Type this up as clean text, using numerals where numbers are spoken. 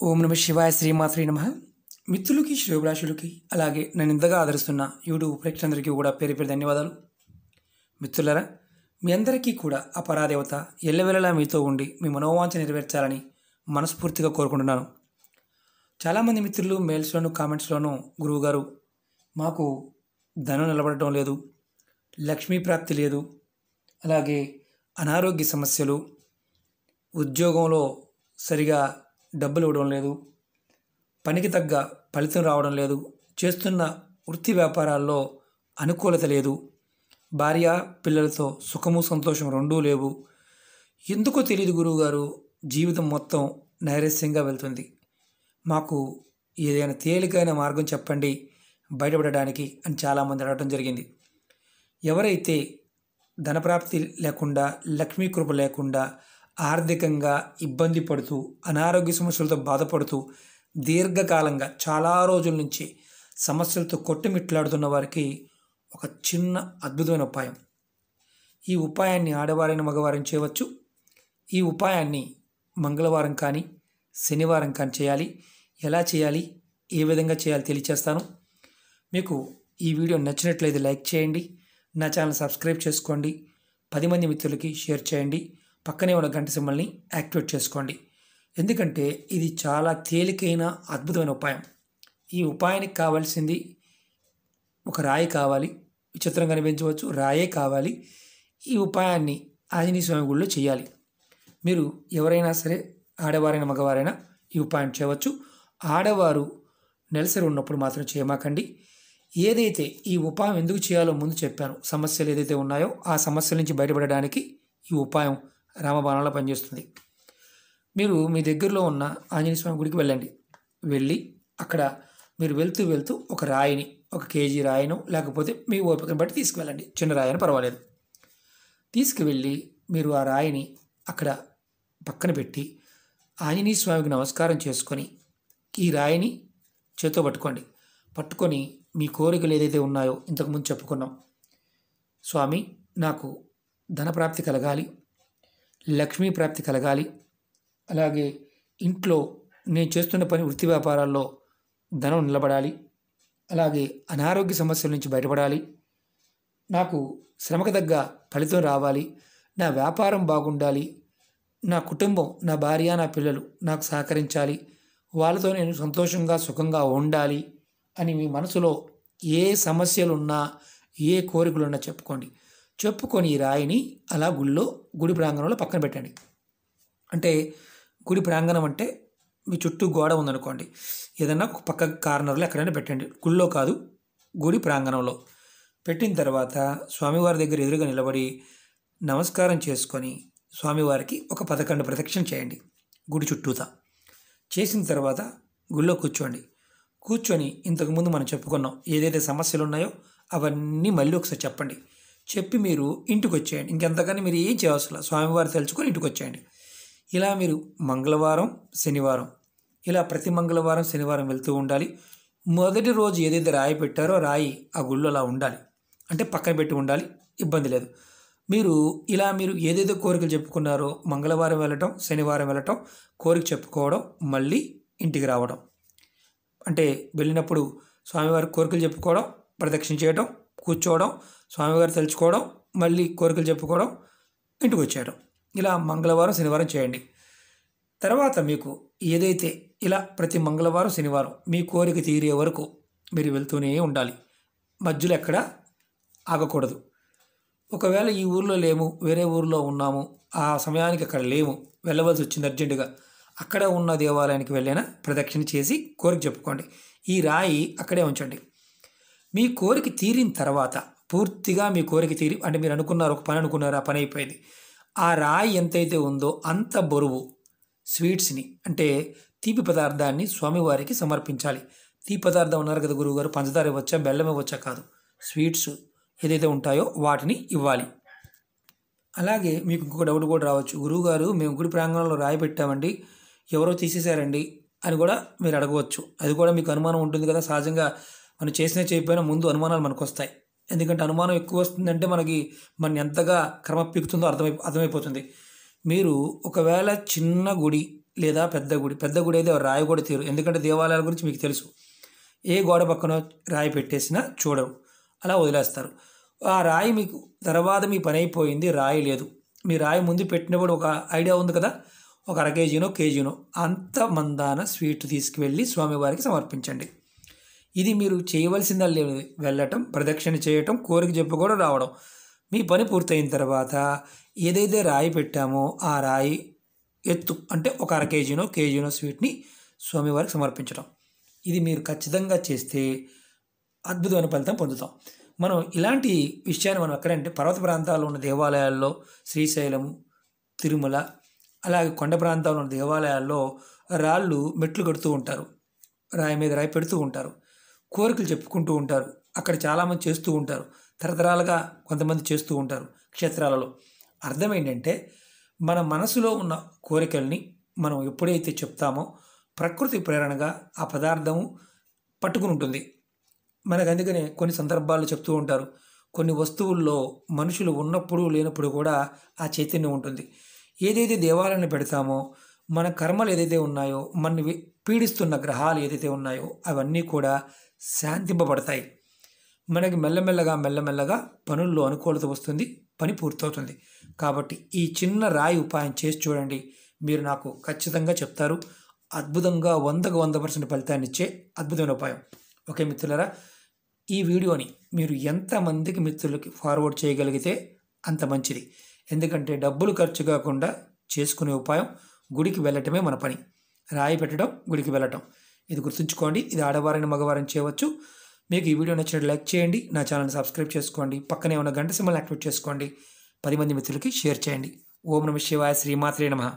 ఓం నమ శివాయ శ్రీమాత్రే నమ. మిత్రులకి శ్రేయోభిలాషులకి అలాగే నన్ను ఇంతగా ఆదరిస్తున్న యూట్యూబ్ ప్రేక్షకులందరికీ కూడా పేరు పేరు ధన్యవాదాలు. మిత్రులారా, మీ అందరికీ కూడా ఆ పరాదేవత ఎల్లవెల్లలా మీతో ఉండి మీ మనోవాంఛ నెరవేర్చాలని మనస్ఫూర్తిగా కోరుకుంటున్నాను. చాలామంది మిత్రులు మెయిల్స్లోను కామెంట్స్లోనూ గురువుగారు మాకు ధనం నిలబడటం లేదు, లక్ష్మీ ప్రాప్తి లేదు, అలాగే అనారోగ్య సమస్యలు, ఉద్యోగంలో సరిగా డబ్బులు ఇవ్వడం లేదు, పనికి తగ్గ ఫలితం రావడం లేదు, చేస్తున్న వృత్తి వ్యాపారాల్లో అనుకూలత లేదు, భార్య పిల్లలతో సుఖము సంతోషం రెండూ లేవు, ఎందుకో తెలియదు గురువుగారు, జీవితం మొత్తం నైరస్యంగా వెళ్తుంది, మాకు ఏదైనా తేలికైన మార్గం చెప్పండి బయటపడడానికి అని చాలామంది అడగడం జరిగింది. ఎవరైతే ధనప్రాప్తి లేకుండా, లక్ష్మీ కృప లేకుండా, ఆర్థికంగా ఇబ్బంది పడుతూ, అనారోగ్య సమస్యలతో బాధపడుతూ, దీర్ఘకాలంగా చాలా రోజుల నుంచి సమస్యలతో కొట్టుమిట్లాడుతున్న వారికి ఒక చిన్న అద్భుతమైన ఉపాయం. ఈ ఉపాయాన్ని ఆడవారైన మగవారిని చేయవచ్చు. ఈ ఉపాయాన్ని మంగళవారం కానీ శనివారం కానీ చేయాలి. ఎలా చేయాలి, ఏ విధంగా చేయాలి తెలియచేస్తాను. మీకు ఈ వీడియో నచ్చినట్లయితే లైక్ చేయండి, నా ఛానల్ సబ్స్క్రైబ్ చేసుకోండి, 10 మంది మిత్రులకి షేర్ చేయండి, పక్కనే ఉన్న గంట సింబల్ని యాక్టివేట్ చేసుకోండి. ఎందుకంటే ఇది చాలా తేలికైన అద్భుతమైన ఉపాయం. ఈ ఉపాయానికి కావాల్సింది ఒక రాయి కావాలి, విచిత్రంగా కనిపించవచ్చు, రాయే కావాలి. ఈ ఉపాయాన్ని ఆంజనేయ స్వామి గుడిలో చేయాలి. మీరు ఎవరైనా సరే, ఆడవారైనా మగవారైనా ఈ ఉపాయం చేయవచ్చు. ఆడవారు నెలసరి ఉన్నప్పుడు మాత్రం చేయమాకండి. ఏదైతే ఈ ఉపాయం ఎందుకు చేయాలో ముందు చెప్పాను. సమస్యలు ఏదైతే ఉన్నాయో ఆ సమస్యల నుంచి బయటపడడానికి ఈ ఉపాయం రామబాణంలో పనిచేస్తుంది. మీరు మీ దగ్గరలో ఉన్న ఆంజనేయ స్వామి గుడికి వెళ్ళండి. వెళ్ళి అక్కడ మీరు వెళ్తూ ఒక రాయిని, 1 కేజీ రాయిను, లేకపోతే మీ ఓపికను బట్టి తీసుకువెళ్ళండి. చిన్న రాయి అయినా పర్వాలేదు. తీసుకువెళ్ళి మీరు ఆ రాయిని అక్కడ పక్కన పెట్టి ఆంజనేయ స్వామికి నమస్కారం చేసుకొని ఈ రాయిని చేతితో పట్టుకొని మీ కోరికలు ఏదైతే ఉన్నాయో ఇంతకుముందు చెప్పుకున్నాం. స్వామి, నాకు ధనప్రాప్తి కలగాలి, లక్ష్మీ ప్రాప్తి కలగాలి, అలాగే ఇంట్లో నేను చేస్తున్న పని వృత్తి వ్యాపారాల్లో ధనం నిలబడాలి, అలాగే అనారోగ్య సమస్యల నుంచి బయటపడాలి, నాకు శ్రమకు తగ్గ ఫలితం రావాలి, నా వ్యాపారం బాగుండాలి, నా కుటుంబం, నా భార్య, నా పిల్లలు నాకు సహకరించాలి, వాళ్ళతో నేను సంతోషంగా సుఖంగా ఉండాలి అని మీ మనసులో ఏ సమస్యలున్నా, ఏ కోరికలున్నా చెప్పుకొని ఈ రాయిని అలా గుడి ప్రాంగణంలో పక్కన పెట్టండి. అంటే గుడి ప్రాంగణం అంటే మీ చుట్టూ గోడ ఉందనుకోండి, ఏదన్నా ఒక పక్క కార్నర్లో ఎక్కడైనా పెట్టండి. గుళ్ళో కాదు, గుడి ప్రాంగణంలో పెట్టిన తర్వాత స్వామివారి దగ్గర ఎదురుగా నిలబడి నమస్కారం చేసుకొని స్వామివారికి ఒక 11 ప్రదక్షిణ చేయండి గుడి చుట్టూతా. చేసిన తర్వాత గుళ్ళో కూర్చొని ఇంతకుముందు మనం చెప్పుకున్నాం ఏదైతే సమస్యలు ఉన్నాయో అవన్నీ మళ్ళీ ఒకసారి చెప్పండి. చెప్పి మీరు ఇంటికి వచ్చేయండి. ఇంకెంతకని మీరు ఏం చేయవసరం, స్వామివారు తలుచుకొని ఇంటికి వచ్చేయండి. ఇలా మీరు మంగళవారం శనివారం ఇలా ప్రతి మంగళవారం శనివారం వెళ్తూ ఉండాలి. మొదటి రోజు ఏదైతే రాయి పెట్టారో రాయి ఆ గుళ్ళో అలా ఉండాలి, అంటే పక్కన పెట్టి ఉండాలి, ఇబ్బంది లేదు. మీరు ఏదైతే కోరికలు చెప్పుకున్నారో మంగళవారం వెళ్ళటం, శనివారం వెళ్ళటం, కోరిక చెప్పుకోవడం, మళ్ళీ ఇంటికి రావడం. అంటే వెళ్ళినప్పుడు స్వామివారి కోరికలు చెప్పుకోవడం, ప్రదక్షిణ చేయడం, కూర్చోవడం, స్వామివారు తలుచుకోవడం, మళ్ళీ కోరికలు చెప్పుకోవడం, ఇంటికి వచ్చేయడం. ఇలా మంగళవారం శనివారం చేయండి. తర్వాత మీకు ఏదైతే ఇలా ప్రతి మంగళవారం శనివారం మీ కోరిక తీరే వరకు మీరు వెళ్తూనే ఉండాలి. మధ్యలో ఎక్కడ ఆగకూడదు. ఒకవేళ ఈ ఊర్లో లేము, వేరే ఊర్లో ఉన్నాము, ఆ సమయానికి అక్కడ లేము, వెళ్ళవలసి వచ్చింది అర్జెంటుగా, అక్కడ ఉన్న దేవాలయానికి వెళ్ళినా ప్రదక్షిణ చేసి కోరిక చెప్పుకోండి. ఈ రాయి అక్కడే ఉంచండి. మీ కోరిక తీరిన తర్వాత, పూర్తిగా మీ కోరిక తీరి, అంటే మీరు అనుకున్నారు, ఒక పని అనుకున్నారు, ఆ పని అయిపోయింది, ఆ రాయి ఎంతైతే ఉందో అంత బరువు స్వీట్స్ని, అంటే తీపి పదార్థాన్ని స్వామివారికి సమర్పించాలి. తీపి పదార్థం ఉన్నారు కదా గురువుగారు, పంచదార ఇవ్వచ్చా, బెల్లం ఇవ్వచ్చా? కాదు, స్వీట్స్ ఏదైతే ఉంటాయో వాటిని ఇవ్వాలి. అలాగే మీకు ఇంకొక డౌట్ కూడా రావచ్చు, గురువుగారు మేము గుడి ప్రాంగణంలో రాయి పెట్టామండి, ఎవరో తీసేశారండి అని కూడా మీరు అడగవచ్చు. అది కూడా మీకు అనుమానం ఉంటుంది కదా. సహజంగా మనం చేయకపోయినా ముందు అనుమానాలు మనకు వస్తాయి. ఎందుకంటే అనుమానం ఎక్కువ వస్తుందంటే మన ఎంతగా క్రమపీకుతుందో అర్థమైపోతుంది. మీరు ఒకవేళ చిన్న గుడి లేదా పెద్ద గుడి అయితే రాయి కూడా తీరు, ఎందుకంటే దేవాలయాల గురించి మీకు తెలుసు. ఏ గోడ పక్కన రాయి పెట్టేసినా చూడరు, అలా వదిలేస్తారు. ఆ రాయి మీకు తర్వాత మీ పని అయిపోయింది, రాయి లేదు. మీ రాయి ముందు పెట్టినప్పుడు ఒక ఐడియా ఉంది కదా, ఒక అర కేజీనో కేజీనో అంత మందాన స్వీట్ తీసుకువెళ్ళి స్వామివారికి సమర్పించండి. ఇది మీరు చేయవలసిందా లేదు, వెళ్ళటం, ప్రదక్షిణ చేయటం, కోరిక చెప్పుకోవడం, రావడం. మీ పని పూర్తయిన తర్వాత ఏదైతే రాయి పెట్టామో ఆ రాయి ఎత్తు అంటే ఒక అర కేజీనో స్వీట్ని స్వామివారికి సమర్పించడం. ఇది మీరు ఖచ్చితంగా చేస్తే అద్భుతమైన ఫలితం పొందుతాం. మనం ఇలాంటి విషయాన్ని మనం ఎక్కడంటే పర్వత ప్రాంతాల్లో ఉన్న దేవాలయాల్లో, శ్రీశైలము, తిరుమల, అలాగే కొండ ప్రాంతాల్లో ఉన్న దేవాలయాల్లో రాళ్ళు మెట్లు కడుతూ ఉంటారు, రాయి మీద రాయి పెడుతూ ఉంటారు, కోరికలు చెప్పుకుంటూ ఉంటారు. అక్కడ చాలామంది చేస్తూ ఉంటారు, తరతరాలుగా కొంతమంది చేస్తూ ఉంటారు క్షేత్రాలలో. అర్థం ఏంటంటే మన మనసులో ఉన్న కోరికల్ని మనం ఎప్పుడైతే చెప్తామో ప్రకృతి ప్రేరణగా ఆ పదార్థము పట్టుకుని ఉంటుంది. మనకు అందుకనే కొన్ని సందర్భాల్లో చెప్తూ ఉంటారు, కొన్ని వస్తువుల్లో మనుషులు ఉన్నప్పుడు లేనప్పుడు కూడా ఆ చైతన్యం ఉంటుంది. ఏదైతే దేవాలయాన్ని పెడతామో మన కర్మలు ఏదైతే ఉన్నాయో, మనని పీడిస్తున్న గ్రహాలు ఏదైతే ఉన్నాయో అవన్నీ కూడా శాంతింపబడతాయి. మనకి మెల్లమెల్లగా పనుల్లో అనుకూలత వస్తుంది, పని పూర్తవుతుంది. కాబట్టి ఈ చిన్న రాయి ఉపాయం చేసి చూడండి, మీరు నాకు ఖచ్చితంగా చెప్తారు. అద్భుతంగా 100కు 100% ఫలితాన్ని ఇచ్చే అద్భుతమైన ఉపాయం. ఓకే మిత్రులారా, ఈ వీడియోని మీరు ఎంతమందికి మిత్రులకి ఫార్వర్డ్ చేయగలిగితే అంత మంచిది. ఎందుకంటే డబ్బులు ఖర్చు కాకుండా చేసుకునే ఉపాయం గుడికి వెళ్ళటమే మన పని. రాయి పెట్టడం, గుడికి వెళ్ళటం, ఇది గుర్తుంచుకోండి. ఇది ఆడవారైన మగవారైన చేయవచ్చు. మీకు ఈ వీడియో నచ్చినట్టు లైక్ చేయండి, నా ఛానల్ని సబ్స్క్రైబ్ చేసుకోండి, పక్కనే ఉన్న గంట సింబల్ని యాక్టివేట్ చేసుకోండి, 10 మంది మిత్రులకి షేర్ చేయండి. ఓం నమః శివాయ, శ్రీమాత్రే నమః.